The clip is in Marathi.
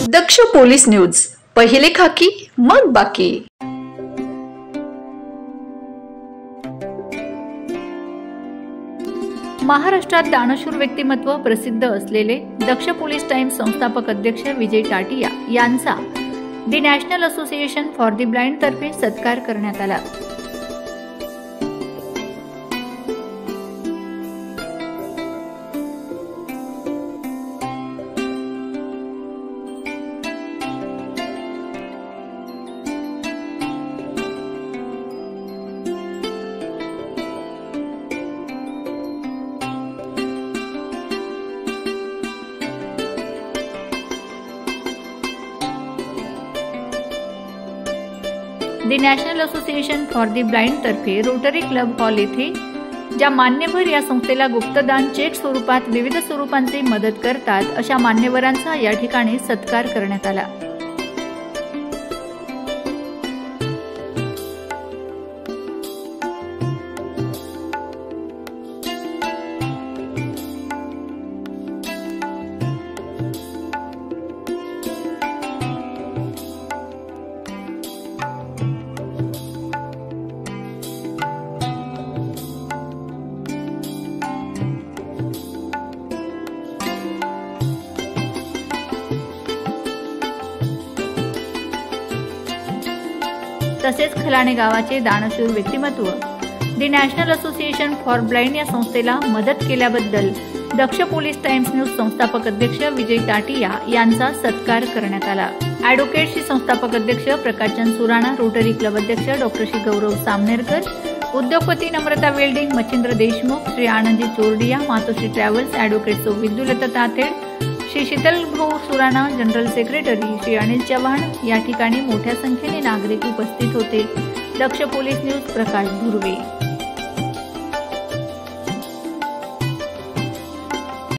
दक्ष पोलीस न्यूज, पहिले खाकी मग बाकी। महाराष्ट्रात दानशूर व्यक्तिमत्व प्रसिद्ध असलेले दक्ष पोलीस टाइम्स संस्थापक अध्यक्ष विजय टाटिया यांचा the national association for the blind तर्फे सत्कार करण्यात आला। The national association for the blind तर्फे रोटरी क्लब हॉल येथे ज्या मान्यवर या संस्थेला गुप्तदान चेक स्वरूपात विविध स्वरूपांची मदत करतात अशा मान्यवरांचा या ठिकाणी सत्कार करण्यात आला। तसेच खलाणे गावाचे दानशूर व्यक्तिमत्व the national association for blind या संस्थेला मदत केल्याबद्दल दक्ष पोलीस टाइम्स न्यूज संस्थापक अध्यक्ष विजय टाटिया यांचा सत्कार करण्यात आला। ॲडव्होकेट श्री संस्थापक अध्यक्ष प्रकाशचंद सुराणा, रोटरी क्लब अध्यक्ष डॉक्टर श्री गौरव सामनेरकर, उद्योगपती नम्रता वेल्डिंग, मच्छिंद्र देशमुख, श्री आनंदी चोरडिया, मातोश्री ट्रॅव्हल्स, ॲडव्होकेट सौ विद्युलता तातेड, श्री शीतल भाऊ सुराणा, जनरल सेक्रेटरी श्री अनिल चव्हाण या ठिकाणी मोठ्या संख्येने नागरिक उपस्थित होते। दक्ष पोलीस न्यूज प्रकाश धुर्वे।